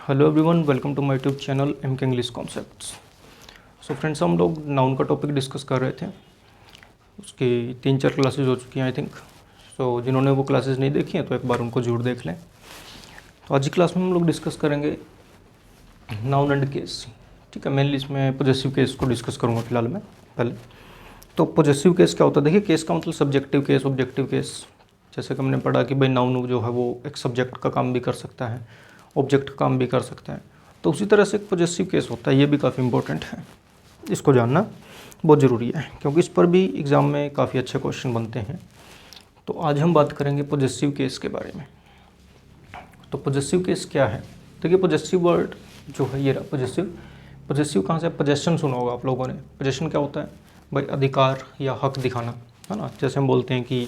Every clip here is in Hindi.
Hello everyone, welcome to my YouTube channel M K English concepts. So friends, हम लोग नाउन का टॉपिक डिस्कस कर रहे थे। उसकी 3-4 क्लासेस हो चुकी हैं आई थिंक। सो जिन्होंने वो क्लासेस नहीं देखी हैं तो एक बार उनको जरूर देख लें। तो आज की क्लास में हम लोग डिस्कस करेंगे नाउन एंड केस। ठीक है, मेनली इसमें पॉजेसिव केस को डिस्कस करूँगा फिलहाल मैं पहले। तो पॉजेसिव केस क्या होता है? देखिए, केस का मतलब सब्जेक्टिव केस, ऑब्जेक्टिव केस। जैसे कि हमने पढ़ा कि भाई नाउन जो है वो एक सब्जेक्ट का काम भी कर सकता है, ऑब्जेक्ट का काम भी कर सकता है। तो उसी तरह से एक पॉजेसिव केस होता है, ये भी काफ़ी इंपॉर्टेंट है, इसको जानना बहुत ज़रूरी है क्योंकि इस पर भी एग्ज़ाम में काफ़ी अच्छे क्वेश्चन बनते हैं। तो आज हम बात करेंगे पॉजेसिव केस के बारे में। तो पॉजेसिव केस क्या है? देखिए, पॉजेसिव वर्ड जो है ये पॉजेसिव। पॉजेसिव कहाँ से? पोजेशन सुना होगा आप लोगों ने। पोजेशन क्या होता है भाई? अधिकार या हक दिखाना, है ना। जैसे हम बोलते हैं कि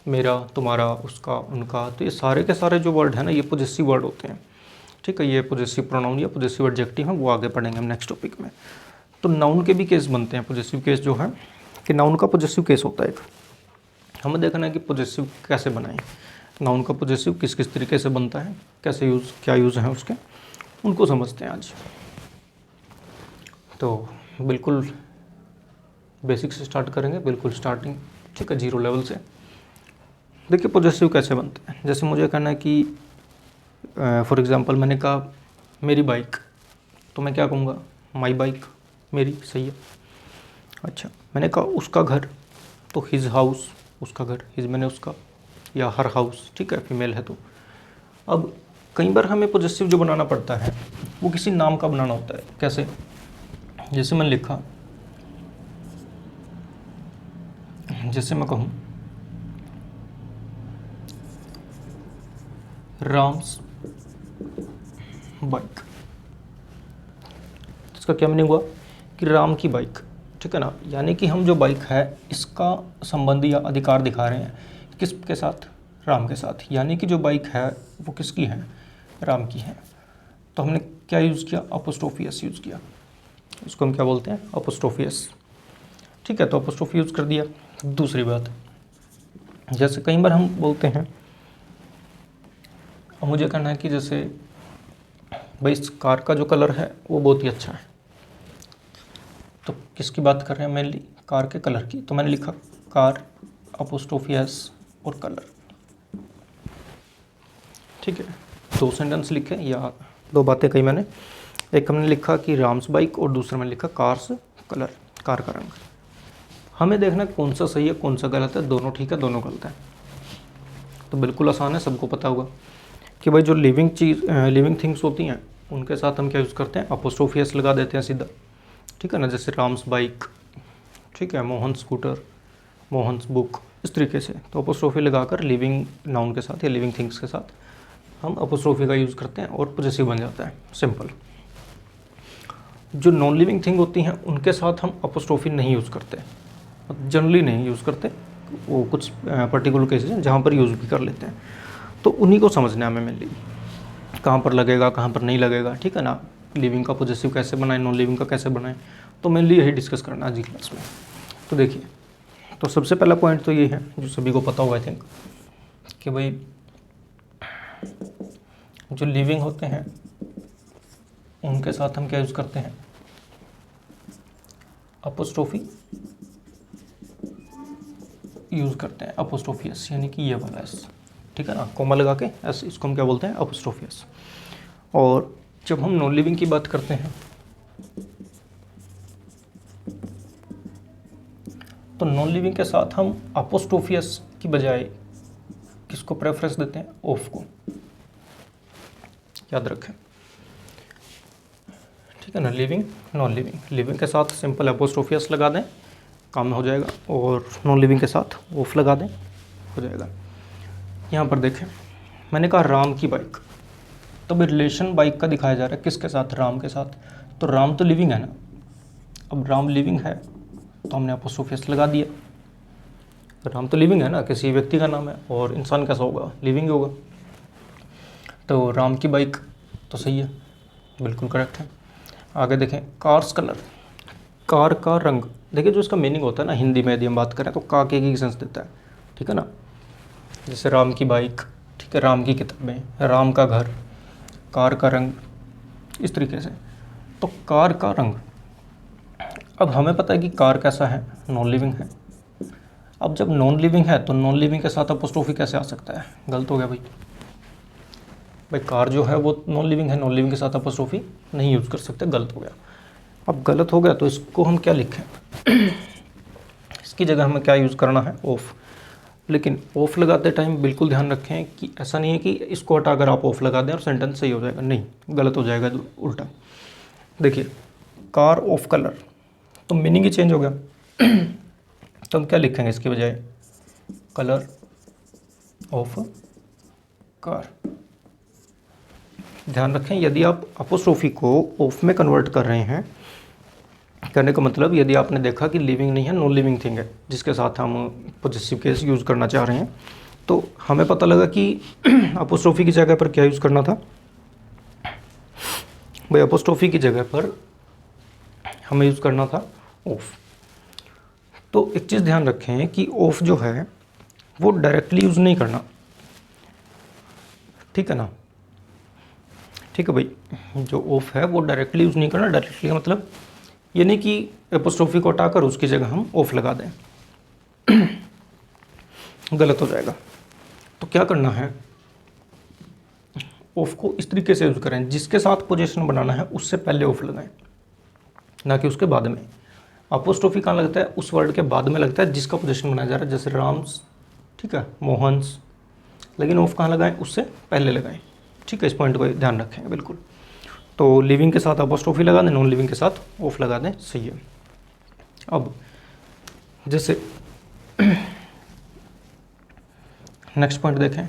मेरा, तुम्हारा, उसका, उनका। तो ये सारे के सारे जो वर्ड है ना, ये पॉजेसिव वर्ड होते हैं। ठीक है, ये पॉजेसिव प्रोनाउन या पॉजेसिव एडजेक्टिव है, वो आगे पढ़ेंगे हम नेक्स्ट टॉपिक में। तो नाउन के भी केस बनते हैं। पॉजेसिव केस जो है कि नाउन का पॉजेसिव केस होता है एक। हमें देखना है कि पॉजेसिव कैसे बनाएं, नाउन का पॉजेसिव किस किस तरीके से बनता है, कैसे यूज़, क्या यूज़ है उसके, उनको समझते हैं आज। तो बिल्कुल बेसिक से स्टार्ट करेंगे, बिल्कुल स्टार्टिंग। ठीक है, जीरो लेवल से। देखिए, पॉजेसिव कैसे बनते हैं। जैसे मुझे कहना है कि फॉर एग्ज़ाम्पल मैंने कहा मेरी बाइक, तो मैं क्या कहूँगा? माई बाइक, मेरी। सही है। अच्छा, मैंने कहा उसका घर, तो हिज हाउस, उसका घर। हिज मैंने उसका, या हर हाउस। ठीक है, फीमेल है तो। अब कई बार हमें पॉजेसिव जो बनाना पड़ता है वो किसी नाम का बनाना होता है। कैसे? जैसे मैंने लिखा, जैसे मैं कहूँ राम्स बाइक, इसका क्या मीनिंग हुआ कि राम की बाइक। ठीक है ना, यानी कि हम जो बाइक है इसका संबंध या अधिकार दिखा रहे हैं किसके साथ? राम के साथ। यानी कि जो बाइक है वो किसकी है? राम की है। तो हमने क्या यूज़ किया? अपोस्ट्रोफी एस यूज़ किया। इसको हम क्या बोलते हैं? Apostrophe S. ठीक है, तो अपोस्ट्रोफी यूज़ कर दिया। दूसरी बात, जैसे कई बार हम बोलते हैं, और मुझे कहना है कि जैसे भाई इस कार का जो कलर है वो बहुत ही अच्छा है। तो किसकी बात कर रहे हैं? मेनली कार के कलर की। तो मैंने लिखा कार, अपोस्ट्रोफी एस और कलर। ठीक है, 2 सेंटेंस लिखे या 2 बातें कही मैंने। एक हमने लिखा कि राम्स बाइक और दूसरा मैंने लिखा कार्स कलर, कार का रंग। हमें देखना कौन सा सही है कौन सा गलत है। दोनों ठीक है, दोनों गलत है। तो बिल्कुल आसान है, सबको पता होगा कि भाई जो लिविंग चीज़, लिविंग थिंग्स होती हैं उनके साथ हम क्या यूज़ करते हैं? अपोस्ट्रोफी एस लगा देते हैं सीधा। ठीक है ना, जैसे राम्स बाइक, ठीक है, मोहन स्कूटर, मोहन्स बुक, इस तरीके से। तो अपोस्ट्रोफी लगाकर लिविंग नाउन के साथ या लिविंग थिंग्स के साथ हम अपोस्ट्रोफी का यूज़ करते हैं और पॉजेसिव बन जाता है। सिंपल। जो नॉन लिविंग थिंग होती हैं उनके साथ हम अपोस्ट्रोफी नहीं यूज़ करते, जनरली नहीं यूज़ करते। वो कुछ पर्टिकुलर केसेस हैं जहाँ पर यूज़ भी कर लेते हैं। तो उन्हीं को समझना है हमें मेनली, कहाँ पर लगेगा कहाँ पर नहीं लगेगा। ठीक है ना, लिविंग का पॉजेसिव कैसे बनाएं, नॉन लिविंग का कैसे बनाएं। तो मेनली यही डिस्कस करना आज की क्लास में। तो देखिए, तो सबसे पहला पॉइंट तो ये है जो सभी को पता होगा आई थिंक, कि भाई जो लिविंग होते हैं उनके साथ हम क्या यूज़ करते हैं? अपोस्ट्रोफी यूज़ करते हैं। अपोस्ट्रोफी एस, यानी कि ये वाला एस। ठीक है ना, कोमा लगा के एस, इसको हम क्या बोलते हैं? Apostrophe S. और जब हम नॉन लिविंग की बात करते हैं तो नॉन लिविंग के साथ हम अपोस्ट्रोफी एस की बजाय किसको प्रेफरेंस देते हैं? ऑफ को। याद रखें। ठीक है ना, लिविंग, नॉन लिविंग। लिविंग के साथ सिंपल अपोस्ट्रोफी एस लगा दें, काम हो जाएगा। और नॉन लिविंग के साथ ऑफ लगा दें, हो जाएगा। यहाँ पर देखें, मैंने कहा राम की बाइक, तो भाई रिलेशन बाइक का दिखाया जा रहा है किसके साथ? राम के साथ। तो राम तो लिविंग है ना। अब राम लिविंग है तो हमने अपोस्ट्रोफी एस लगा दिया। राम तो लिविंग है ना, किसी व्यक्ति का नाम है, और इंसान कैसा होगा? लिविंग होगा। तो राम की बाइक तो सही है, बिल्कुल करेक्ट है। आगे देखें, कार्स कलर, कार का रंग। देखिए, जो इसका मीनिंग होता है ना, हिंदी में यदि हम बात करें तो का के की सेंस देता है। ठीक है ना, जैसे राम की बाइक, ठीक है, राम की किताबें, राम का घर, कार का रंग, इस तरीके से। तो कार का रंग, अब हमें पता है कि कार कैसा है, नॉन लिविंग है। अब जब नॉन लिविंग है तो नॉन लिविंग के साथ अपोस्ट्रोफी कैसे आ सकता है, गलत हो गया भाई। भाई कार जो है वो नॉन लिविंग है, नॉन लिविंग के साथ अपोस्ट्रोफी नहीं यूज़ कर सकते, गलत हो गया। अब गलत हो गया तो इसको हम क्या लिखें, इसकी जगह हमें क्या यूज़ करना है, ऑफ। लेकिन ऑफ लगाते टाइम बिल्कुल ध्यान रखें कि ऐसा नहीं है कि इसको हटा कर आप ऑफ लगा दें और सेंटेंस सही हो जाएगा, नहीं, गलत हो जाएगा उल्टा। देखिए कार ऑफ कलर, तो मीनिंग ही चेंज हो गया। तो हम क्या लिखेंगे इसकी बजाय, कलर ऑफ कार। ध्यान रखें यदि आप अपोस्ट्रोफी को ऑफ में कन्वर्ट कर रहे हैं, करने का मतलब यदि आपने देखा कि लिविंग नहीं है, नॉन लिविंग थिंग है जिसके साथ हम पॉजेसिव केस यूज़ करना चाह रहे हैं, तो हमें पता लगा कि अपोस्ट्रोफी की जगह पर क्या यूज़ करना था भाई, अपोस्ट्रोफी की जगह पर हमें यूज़ करना था ऑफ। तो एक चीज़ ध्यान रखें कि ऑफ जो है वो डायरेक्टली यूज़ नहीं करना, ठीक है ना, ठीक है भाई। जो ऑफ है वो डायरेक्टली यूज़ नहीं करना, डायरेक्टली का मतलब ये नहीं कि एपोस्ट्रोफी को हटाकर उसकी जगह हम ऑफ लगा दें, गलत हो जाएगा। तो क्या करना है, ऑफ को इस तरीके से यूज़ करें, जिसके साथ पोजीशन बनाना है उससे पहले ऑफ लगाएं, ना कि उसके बाद में। अपोस्ट्रोफी कहाँ लगता है, उस वर्ड के बाद में लगता है जिसका पोजीशन बनाया जा रहा है, जैसे राम्स, ठीक है, मोहन्स। लेकिन ऑफ कहाँ लगाएं, उससे पहले लगाएं, ठीक है। इस पॉइंट को ध्यान रखेंगे बिल्कुल। तो लिविंग के साथ अपोस्ट्रोफी लगा दें, नॉन लिविंग के साथ ऑफ लगा दें, सही है। अब जैसे नेक्स्ट पॉइंट देखें।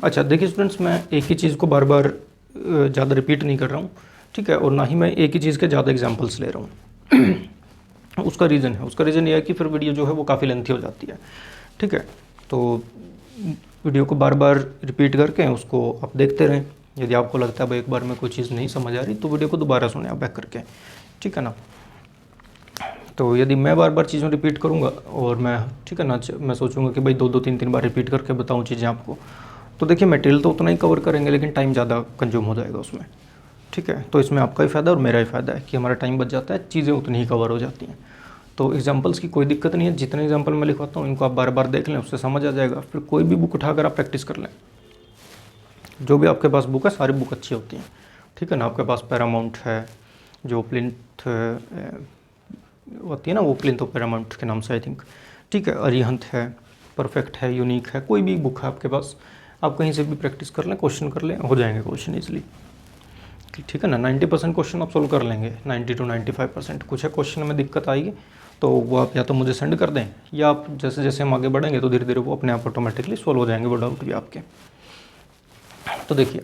अच्छा देखिए स्टूडेंट्स, मैं एक ही चीज़ को बार बार ज़्यादा रिपीट नहीं कर रहा हूँ, ठीक है, और ना ही मैं एक ही चीज़ के ज़्यादा एग्जांपल्स ले रहा हूँ। उसका रीज़न ये है कि फिर वीडियो जो है वो काफ़ी लेंथी हो जाती है, ठीक है। तो वीडियो को बार बार रिपीट करके उसको आप देखते रहें। यदि आपको लगता है भाई एक बार में कोई चीज़ नहीं समझ आ रही तो वीडियो को दोबारा सुने आप बैक करके, ठीक है ना। तो यदि मैं बार बार चीज़ों रिपीट करूँगा और मैं, ठीक है ना, मैं सोचूंगा कि भाई 2-3 बार रिपीट करके बताऊँ चीज़ें आपको, तो देखिए मटेरियल तो उतना ही कवर करेंगे लेकिन टाइम ज़्यादा कंज्यूम हो जाएगा उसमें, ठीक है। तो इसमें आपका ही फ़ायदा और मेरा ही फ़ायदा है कि हमारा टाइम बच जाता है, चीज़ें उतनी ही कवर हो जाती हैं। तो एग्जांपल्स की कोई दिक्कत नहीं है, जितने एग्जांपल मैं लिखवाता हूँ इनको आप बार बार देख लें, उससे समझ आ जाएगा। फिर कोई भी बुक उठाकर आप प्रैक्टिस कर लें, जो भी आपके पास बुक है, सारी बुक अच्छी होती हैं, ठीक है ना। आपके पास पैरामाउंट है, जो प्लिंथ होती है ना, वो प्लिंथ और पैरामाउंट के नाम से आई थिंक, ठीक है। अरिहंत है, परफेक्ट है, यूनिक है, कोई भी बुक है आपके पास, आप कहीं से भी प्रैक्टिस कर लें, क्वेश्चन कर लें, हो जाएंगे क्वेश्चन ईजिली, ठीक है ना। 90% क्वेश्चन आप सोल्व कर लेंगे, 90 to 95%। कुछ है क्वेश्चन में दिक्कत आएगी तो वो आप या तो मुझे सेंड कर दें, या आप जैसे जैसे हम आगे बढ़ेंगे तो धीरे धीरे वो अपने आप ऑटोमेटिकली सोल्व हो जाएंगे वो डाउट भी आपके। तो देखिए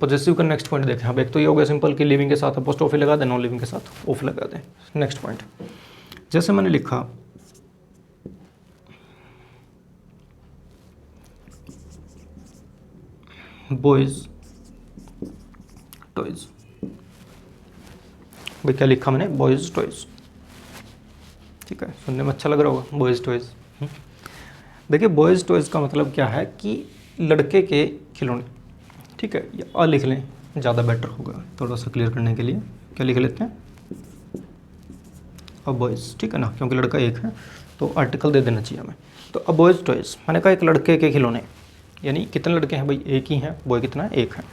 पॉजिटिव का नेक्स्ट पॉइंट देखें। अब एक तो ये हो गया सिंपल कि लिविंग के साथ अपोस्ट्रोफी लगा दें, नॉन लिविंग के साथ ऑफ लगा दें। नेक्स्ट पॉइंट, जैसे मैंने लिखा बॉयज़ टॉयज़, भाई क्या लिखा मैंने, बॉयज़ टॉयज़, ठीक है, सुनने में अच्छा लग रहा होगा, बॉयज़ टॉयज़। देखिए बॉयज़ टॉयज़ का मतलब क्या है कि लड़के के खिलौने, ठीक है। या अ लिख लें, ज़्यादा बेटर होगा थोड़ा सा क्लियर करने के लिए। क्या लिख लेते हैं, अ बॉयज़, ठीक है ना, क्योंकि लड़का एक है तो आर्टिकल दे देना चाहिए हमें। तो अ बॉयज़ टॉयज़, मैंने कहा एक लड़के के खिलौने, यानी कितने लड़के हैं भाई, एक ही हैं, बॉय कितना है, एक है,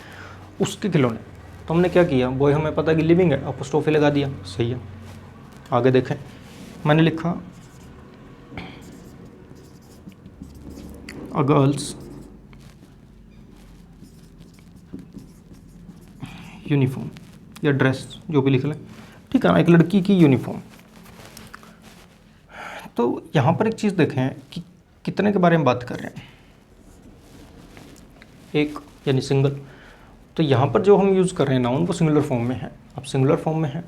उसके खिलौने। तो हमने क्या किया, बॉय हमें पता है कि लिविंग है, अपोस्ट्रोफी लगा दिया, सही है। आगे देखें, मैंने लिखा अ गर्ल्स यूनिफॉर्म या ड्रेस, जो भी लिख लें, ठीक है ना, एक लड़की की यूनिफॉर्म। तो यहाँ पर एक चीज़ देखें कि कितने के बारे में बात कर रहे हैं, एक यानी सिंगल। तो यहाँ पर जो हम यूज़ कर रहे हैं नाउन वो सिंगुलर फॉर्म में है। अब सिंगुलर फॉर्म में है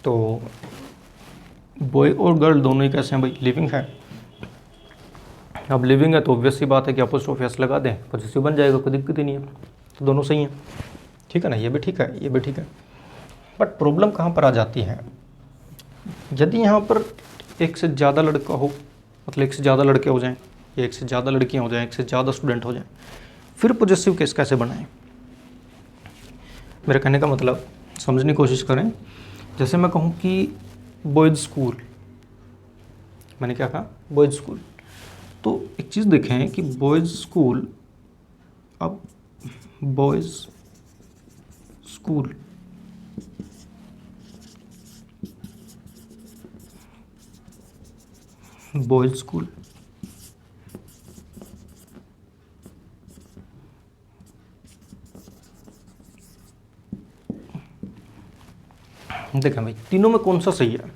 तो बॉय और गर्ल दोनों ही कैसे हैं भाई, लिविंग है। अब लिविंग है तो ऑब्वियस सी बात है कि अपोस्ट्रोफी एस लगा दें, पॉजिटिव बन जाएगा, कोई दिक्कत ही नहीं है। तो दोनों सही हैं, ठीक है ना, ये भी ठीक है, ये भी ठीक है। बट प्रॉब्लम कहाँ पर आ जाती है, यदि यहाँ पर एक से ज़्यादा लड़का हो, मतलब एक से ज़्यादा लड़के हो जाएं, या एक से ज़्यादा लड़कियाँ हो जाएं, एक से ज़्यादा स्टूडेंट हो जाएं, फिर पॉजिटिव केस कैसे बनाएं। मेरे कहने का मतलब समझने की कोशिश करें। जैसे मैं कहूँ कि बॉयज़ स्कूल, मैंने क्या कहा, बॉयज़ स्कूल। तो एक चीज़ देखें कि बॉयज़ स्कूल, अब बॉयज़ स्कूल बॉयज़ स्कूल देखें भाई, तीनों में कौन सा सही है?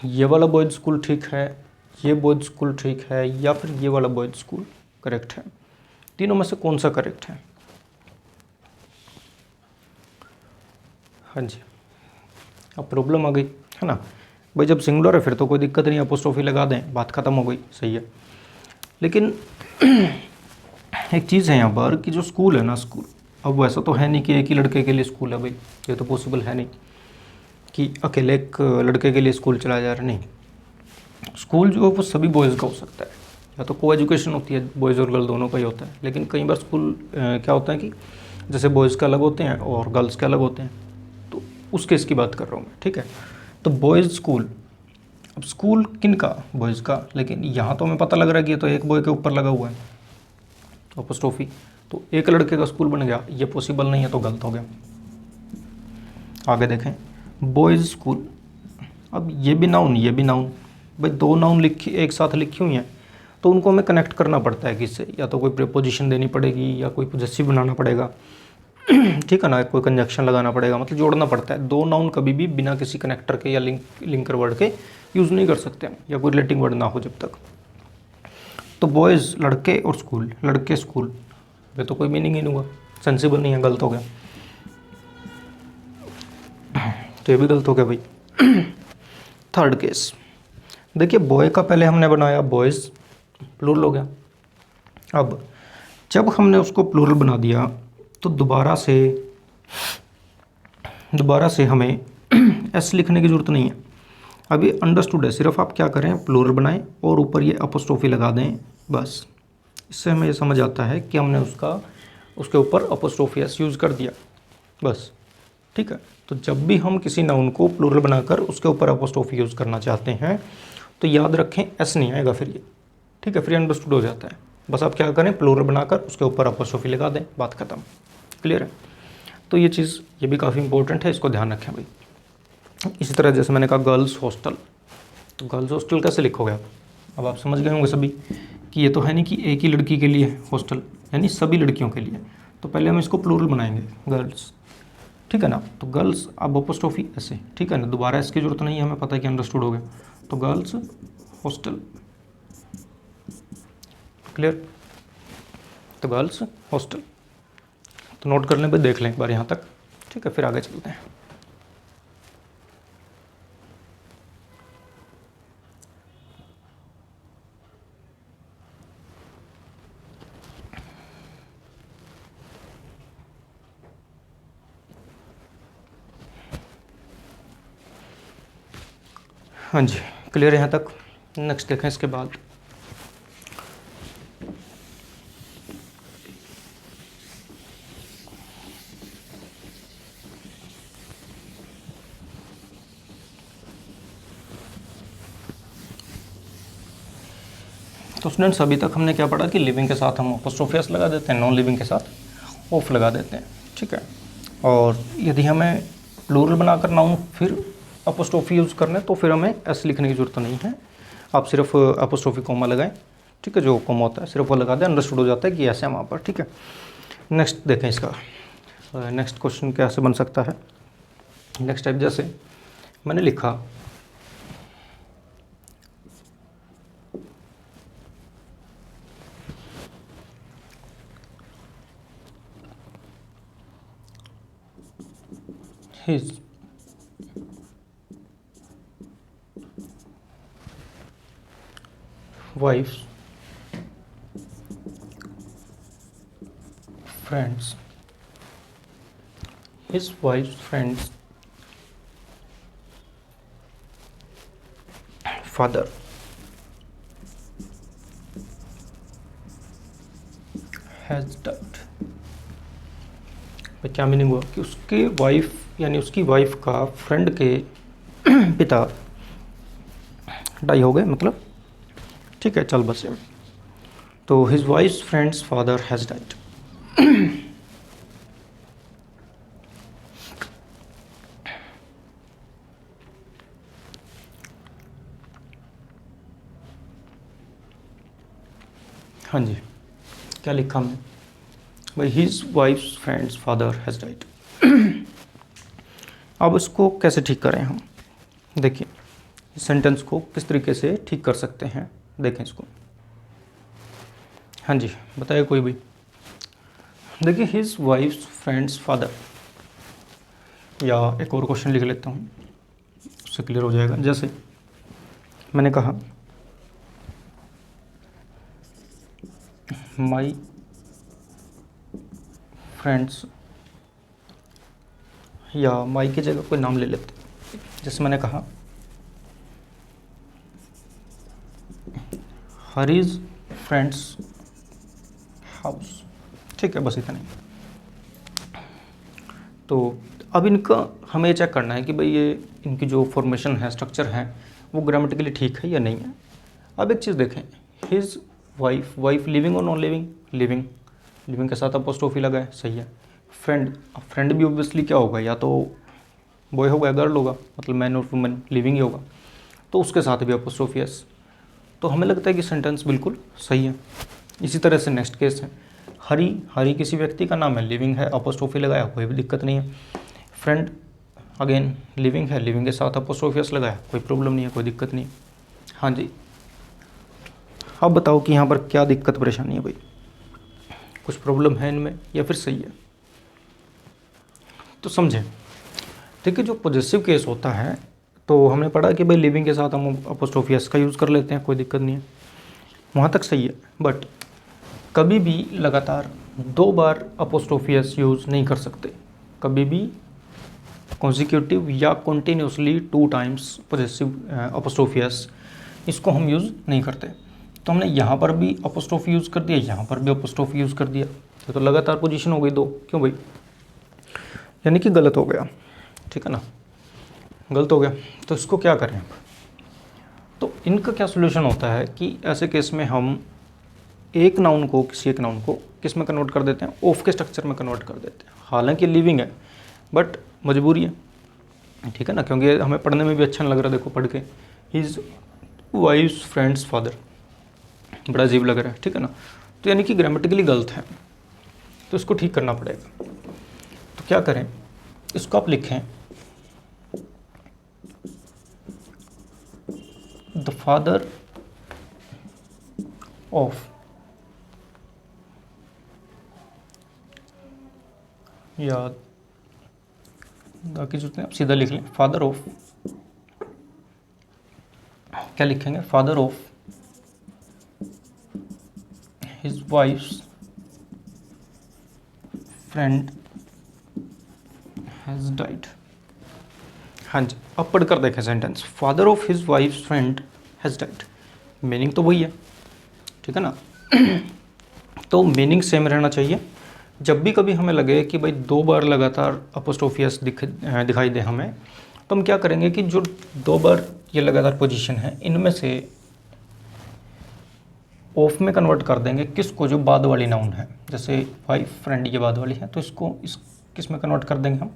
ये वाला बॉयज़ स्कूल ठीक है, ये बॉयज़ स्कूल ठीक है, या फिर ये वाला बॉयज़ स्कूल करेक्ट है? तीनों में से कौन सा करेक्ट है? हाँ जी, अब प्रॉब्लम आ गई है ना भाई। जब सिंगुलर है फिर तो कोई दिक्कत नहीं, अपोस्ट्रोफी लगा दें, बात ख़त्म हो गई, सही है। लेकिन एक चीज़ है यहाँ पर कि जो स्कूल है ना, स्कूल, अब वैसा तो है नहीं कि एक ही लड़के के लिए स्कूल है भाई, ये तो पॉसिबल है नहीं कि अकेले एक लड़के के लिए स्कूल चलाया जा रहा है, नहीं। स्कूल जो है वो सभी बॉयज़ का हो सकता है, या तो को एजुकेशन होती है, बॉयज़ और गर्ल दोनों का ही होता है। लेकिन कई बार स्कूल क्या होता है कि जैसे बॉयज़ का अलग होते हैं और गर्ल्स के अलग होते हैं, तो उस केस की बात कर रहा हूँ मैं, ठीक है। तो बॉयज़ स्कूल, अब स्कूल किन का, बॉयज़ का, लेकिन यहाँ तो हमें पता लग रहा है कि ये तो एक बॉय के ऊपर लगा हुआ है अपोस्ट्रोफी, तो एक लड़के का स्कूल बन गया, ये पॉसिबल नहीं है, तो गलत हो गया। आगे देखें, बॉयज़ स्कूल, अब ये भी नाउन, ये भी नाउन, भाई दो नाउन लिखी एक साथ लिखी हुई हैं, तो उनको हमें कनेक्ट करना पड़ता है किससे, या तो कोई प्रीपोजिशन देनी पड़ेगी या कोई पोजेसिव बनाना पड़ेगा, ठीक है ना, कोई कंजक्शन लगाना पड़ेगा, मतलब जोड़ना पड़ता है। दो नाउन कभी भी बिना किसी कनेक्टर के या लिंकर वर्ड के यूज़ नहीं कर सकते हैं, या कोई रिलेटिंग वर्ड ना हो जब तक। तो बॉयज़ लड़के और स्कूल, लड़के स्कूल, ये तो कोई मीनिंग ही नहीं हुआ, सेंसिबल नहीं है, गलत हो गया, तो ये भी गलत हो गया भाई। थर्ड केस देखिए, बॉय का पहले हमने बनाया बॉयज़, प्लूरल हो गया। अब जब हमने उसको प्लूरल बना दिया तो दोबारा से हमें एस लिखने की ज़रूरत नहीं है, अभी अंडरस्टूड है। सिर्फ आप क्या करें, प्लूरल बनाएं और ऊपर ये अपोस्ट्रोफी लगा दें, बस। इससे हमें ये समझ आता है कि हमने उसके ऊपर अपोस्ट्रोफी एस यूज़ कर दिया, बस, ठीक है। तो जब भी हम किसी नाउन को प्लूरल बनाकर उसके ऊपर अपोस्ट्रोफी यूज़ करना चाहते हैं तो याद रखें एस नहीं आएगा फिर ये, ठीक है, फिर अंडरस्टूड हो जाता है। बस आप क्या करें, प्लूरल बनाकर उसके ऊपर अपोस्ट्रोफी लगा दें, बात खत्म, क्लियर है। तो ये चीज़, ये भी काफ़ी इंपॉर्टेंट है, इसको ध्यान रखें भाई। इसी तरह जैसे मैंने कहा गर्ल्स हॉस्टल, तो गर्ल्स हॉस्टल कैसे लिखोगे आप? अब आप समझ गए होंगे सभी कि ये तो है नहीं कि एक ही लड़की के लिए हॉस्टल, यानी सभी लड़कियों के लिए। तो पहले हम इसको प्लूरल बनाएंगे, गर्ल्स, ठीक है ना। तो गर्ल्स, अब अपोस्ट्रोफी ऐसे, ठीक है ना, दोबारा इसकी जरूरत नहीं है, हमें पता है कि अंडरस्टूड हो गया। तो गर्ल्स हॉस्टल, क्लियर। तो गर्ल्स हॉस्टल, तो नोट कर लें भाई, देख लें एक बार यहाँ तक, ठीक है, फिर आगे चलते हैं। हाँ जी, क्लियर है यहाँ तक। नेक्स्ट देखें इसके बाद, तो स्टूडेंट्स अभी तक हमने क्या पढ़ा कि लिविंग के साथ हम अपोस्ट्रोफी एस लगा देते हैं, नॉन लिविंग के साथ ऑफ लगा देते हैं, ठीक है। और यदि हमें प्लूरल बनाकर नाउन फिर अपोस्ट्रोफी यूज़ करना है तो फिर हमें एस लिखने की ज़रूरत नहीं है, आप सिर्फ अपोस्ट्रोफी कॉमा लगाएं, ठीक है, जो कॉमा होता है सिर्फ वो लगा दें, अंडरस्टूड हो जाता है कि ऐसे है वहाँ पर, ठीक है। नेक्स्ट देखें इसका, नेक्स्ट क्वेश्चन कैसे बन सकता है। नेक्स्ट टाइप, जैसे मैंने लिखा his wife's friends, his wife's friends father has died, भाई क्या मीनिंग हुआ कि उसके वाइफ यानी उसकी वाइफ का फ्रेंड के पिता डाई हो गए, मतलब ठीक है चल बस। तो his wife friends father has died. हाँ जी, क्या लिखा हमने भाई, his wives friends father has died. अब इसको कैसे ठीक करें हम, देखिए इस सेंटेंस को किस तरीके से ठीक कर सकते हैं, देखें इसको। हाँ जी बताइए कोई भी। देखिए हिज वाइफ्स फ्रेंड्स फादर, या एक और क्वेश्चन लिख लेता हूँ, उससे क्लियर हो जाएगा। जैसे मैंने कहा माई फ्रेंड्स, या माई की जगह कोई नाम ले लेते हैं। जैसे मैंने कहा हरीज फ्रेंड्स हाउस, ठीक है बस इतना ही। तो अब इनका हमें चेक करना है कि भाई ये इनकी जो फॉर्मेशन है, स्ट्रक्चर है, वो ग्रामेटिकली ठीक है या नहीं है। अब एक चीज़ देखें, हिज वाइफ, वाइफ लिविंग और नॉन लिविंग, लिविंग, लिविंग के साथ अपोस्ट्रोफी लगा है, सही है। फ्रेंड, फ्रेंड भी ऑब्वियसली क्या होगा, या तो बॉय होगा या गर्ल होगा, मतलब मैन और वुमेन, लिविंग ही होगा, तो उसके साथ भी अपोस्ट्रोफी एस। तो हमें लगता है कि सेंटेंस बिल्कुल सही है। इसी तरह से नेक्स्ट केस है, हरी, हरी किसी व्यक्ति का नाम है, लिविंग है, अपोस्ट्रोफी लगाया, कोई भी दिक्कत नहीं है। फ्रेंड अगेन लिविंग है, लिविंग के साथ अपोस्ट्रोफी एस लगाया, कोई प्रॉब्लम नहीं है, कोई दिक्कत नहीं है। हाँ जी, अब बताओ कि यहाँ पर क्या दिक्कत परेशानी है भाई, कुछ प्रॉब्लम है इनमें या फिर सही है। तो समझें, देखिए जो पॉजिटिव केस होता है, तो हमने पढ़ा कि भाई लिविंग के साथ हम अपोस्ट्रोफी एस का यूज़ कर लेते हैं, कोई दिक्कत नहीं है, वहाँ तक सही है। बट कभी भी लगातार 2 बार अपोस्ट्रोफी एस यूज़ नहीं कर सकते, कभी भी कॉन्जिक्यूटिव या continuously 2 times positive apostrophe S, इसको हम यूज़ नहीं करते। तो हमने यहाँ पर भी अपोस्ट्रोफी यूज़ कर दिया, यहाँ पर भी अपोस्ट्रोफी यूज़ कर दिया, तो लगातार पोजीशन हो गई 2, क्यों भाई, यानी कि गलत हो गया, ठीक है ना, गलत हो गया। तो इसको क्या करें अब, तो इनका क्या सोल्यूशन होता है कि ऐसे केस में हम एक नाउन को, किसी एक नाउन को किस में कन्वर्ट कर देते हैं, ऑफ के स्ट्रक्चर में कन्वर्ट कर देते हैं। हालांकि लिविंग है बट मजबूरी है, ठीक है ना, क्योंकि हमें पढ़ने में भी अच्छा नहीं लग रहा, देखो पढ़ के हिज वाइफ्स फ्रेंड्स फादर, बड़ा अजीब लग रहा है, ठीक है ना। तो यानी कि ग्रामेटिकली गलत है, तो इसको ठीक करना पड़ेगा। तो क्या करें, इसको आप लिखें द फादर ऑफ, या बाकी जो आप सीधा लिख लें, फादर ऑफ, क्या लिखेंगे, father of his wives friend has died. हाँ जी, अब पढ़कर देखें sentence, father of his wives friend has died, meaning तो वही है, ठीक है ना। तो मीनिंग सेम रहना चाहिए। जब भी कभी हमें लगे कि भाई 2 बार लगातार अपोस्ट्रोफी एस दिखाई दे हमें, तो हम क्या करेंगे कि जो 2 बार ये लगातार पोजीशन है, इनमें से ऑफ में कन्वर्ट कर देंगे किसको, जो बाद वाली नाउन है, जैसे वाइफ फ्रेंड ये बाद वाली है, तो इसको इस किस में कन्वर्ट कर देंगे हम,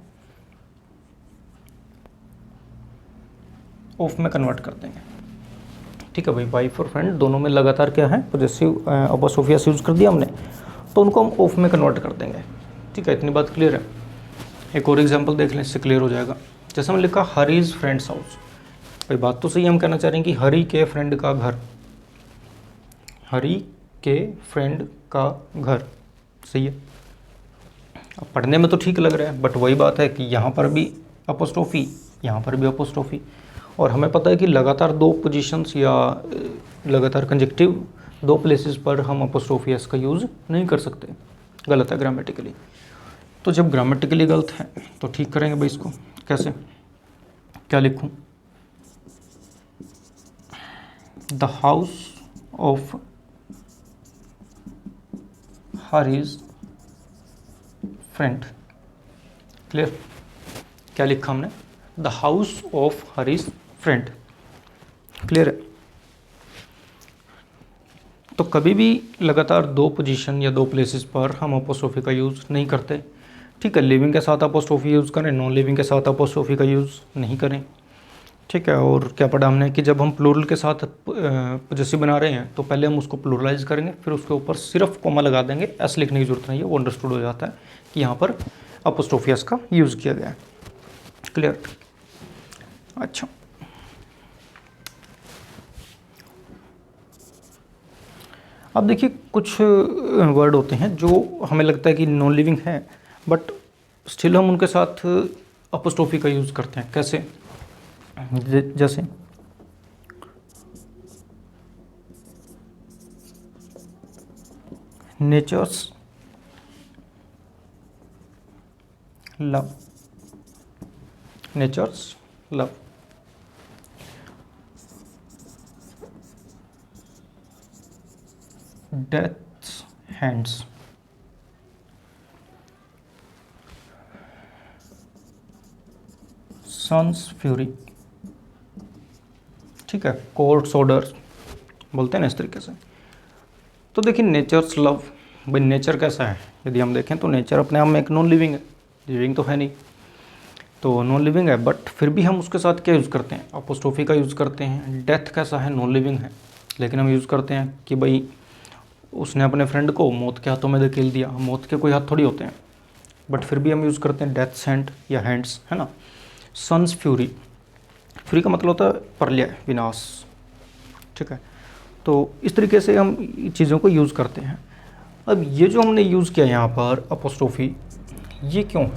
ऑफ में कन्वर्ट कर देंगे, ठीक है भाई। वाइफ और फ्रेंड दोनों में लगातार क्या है, पॉजिटिव अपोस्ट्रोफी एस यूज़ कर दिया हमने, तो उनको हम ऑफ में कन्वर्ट कर देंगे, ठीक है, इतनी बात क्लियर है। एक और एग्जांपल देख लें, इससे क्लियर हो जाएगा। जैसे हमने लिखा हरीज फ्रेंड्स हाउस, भाई बात तो सही, हम कहना चाह रहे हैं कि हरी के फ्रेंड का घर, हरी के फ्रेंड का घर, सही है। अब पढ़ने में तो ठीक लग रहा है, बट वही बात है कि यहाँ पर भी अपोस्ट्रोफी, यहाँ पर भी अपोस्ट्रोफी, और हमें पता है कि लगातार 2 पोजीशंस या लगातार कंजक्टिव 2 प्लेसेस पर हम अपोस्ट्रोफी एस का यूज़ नहीं कर सकते, गलत है ग्रामेटिकली। तो जब ग्रामेटिकली गलत है तो ठीक करेंगे भाई इसको, कैसे, क्या लिखूं, the house of Hari's friend, clear, क्या लिखा हमने, the house of Harish friend. Clear है। तो कभी भी लगातार दो पोजीशन या दो प्लेसेस पर हम अपोस्ट्रोफी का यूज़ नहीं करते। ठीक है, लिविंग के साथ अपोस्ट्रोफी यूज़ करें, नॉन लिविंग के साथ अपोस्ट्रोफी का यूज़ नहीं करें। ठीक है, और क्या पढ़ा हमने कि जब हम प्लूरल के साथ पोजेसिव बना रहे हैं तो पहले हम उसको प्लूरलाइज करेंगे, फिर उसके ऊपर सिर्फ कॉमा लगा देंगे, एस लिखने की जरूरत नहीं है, वो अंडरस्टूड हो जाता है कि यहाँ पर अपोस्ट्रोफी एस का यूज़ किया गया है। क्लियर। अच्छा, अब देखिए कुछ वर्ड होते हैं जो हमें लगता है कि नॉन लिविंग है, बट स्टिल हम उनके साथ अपोस्ट्रोफी का यूज़ करते हैं। कैसे? जैसे nature's love, nature's love. Death's hands, sun's fury. ठीक है, कोर्ट्स ऑर्डर बोलते हैं ना इस तरीके से। तो देखिए नेचर्स लव, भाई नेचर कैसा है, यदि हम देखें तो नेचर अपने आप में एक नॉन लिविंग है, लिविंग तो है नहीं, तो नॉन लिविंग है, बट फिर भी हम उसके साथ क्या यूज़ करते हैं, अपोस्ट्रोफी का यूज़ करते हैं। डेथ कैसा है, नॉन लिविंग है, लेकिन हम यूज़ करते हैं कि भाई उसने अपने फ्रेंड को मौत के हाथों में धकेल दिया। मौत के कोई हाथ थोड़ी होते हैं, बट फिर भी हम यूज़ करते हैं डेथ्स हैंड या हैंड्स, है ना। सन्स फ्यूरी, फ्यूरी का मतलब होता है प्रलय, विनाश। ठीक है, तो इस तरीके से हम चीज़ों को यूज़ करते हैं। अब ये जो हमने यूज़ किया यहाँ पर अपोस्ट्रोफी, ये क्यों?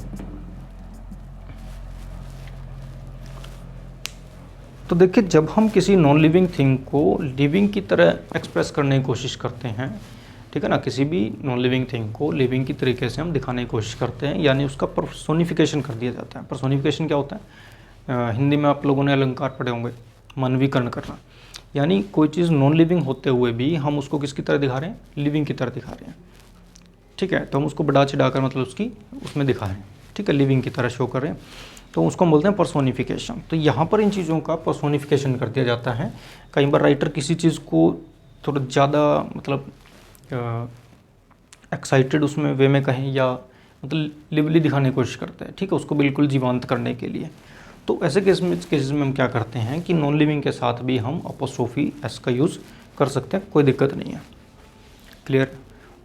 तो देखिए जब हम किसी नॉन लिविंग थिंग को लिविंग की तरह एक्सप्रेस करने की कोशिश करते हैं, ठीक है ना, किसी भी नॉन लिविंग थिंग को लिविंग की तरीके से हम दिखाने की कोशिश करते हैं, यानी उसका पर्सोनिफिकेशन कर दिया जाता है। पर्सोनिफिकेशन क्या होता है? हिंदी में आप लोगों ने अलंकार पढ़े होंगे, मानवीकरण करना, यानी कोई चीज़ नॉन लिविंग होते हुए भी हम उसको किसकी तरह दिखा रहे हैं, लिविंग की तरह दिखा रहे हैं। ठीक है, तो हम उसको बढ़ा चढ़ाकर मतलब उसकी उसमें दिखा रहे हैं, ठीक है, लिविंग की तरह शो कर रहे हैं, तो उसको हम बोलते हैं पर्सोनिफिकेशन। तो यहाँ पर इन चीज़ों का पर्सोनिफिकेशन कर दिया जाता है। कई बार राइटर किसी चीज़ को थोड़ा ज़्यादा मतलब एक्साइटेड उसमें वे में कहें, या मतलब लिवली दिखाने की कोशिश करते हैं, ठीक है, उसको बिल्कुल जीवंत करने के लिए। तो ऐसे केसेस में हम क्या करते हैं कि नॉन लिविंग के साथ भी हम अपोस्ट्रोफी एस का यूज़ कर सकते हैं, कोई दिक्कत नहीं है। क्लियर।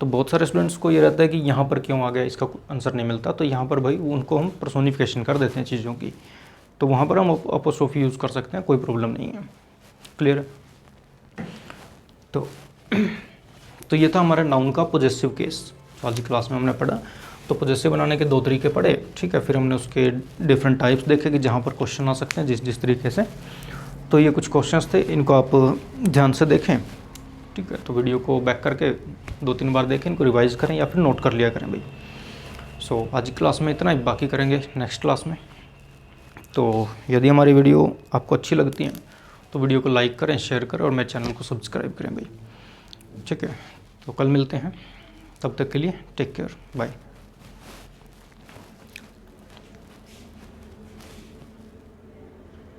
तो बहुत सारे स्टूडेंट्स को ये रहता है कि यहाँ पर क्यों आ गया, इसका आंसर नहीं मिलता, तो यहाँ पर भाई उनको हम पर्सोनिफिकेशन कर देते हैं चीज़ों की, तो वहाँ पर हम अपोस्ट्रोफी यूज़ कर सकते हैं, कोई प्रॉब्लम नहीं है। क्लियर। तो ये था हमारा नाउन का पोजेसिव केस, आज की क्लास में हमने पढ़ा। तो पोजेसिव बनाने के दो तरीके पढ़े, ठीक है, फिर हमने उसके डिफरेंट टाइप्स देखे कि जहाँ पर क्वेश्चन आ सकते हैं जिस तरीके से। तो ये कुछ क्वेश्चंस थे, इनको आप ध्यान से देखें, ठीक है। तो वीडियो को बैक करके 2-3 बार देखें, इनको रिवाइज करें या फिर नोट कर लिया करें भाई। सो आज की क्लास में इतना ही, बाकी करेंगे नेक्स्ट क्लास में। तो यदि हमारी वीडियो आपको अच्छी लगती हैं तो वीडियो को लाइक करें, शेयर करें और मेरे चैनल को सब्सक्राइब करें भाई, ठीक है। तो कल मिलते हैं, तब तक के लिए टेक केयर, बाय।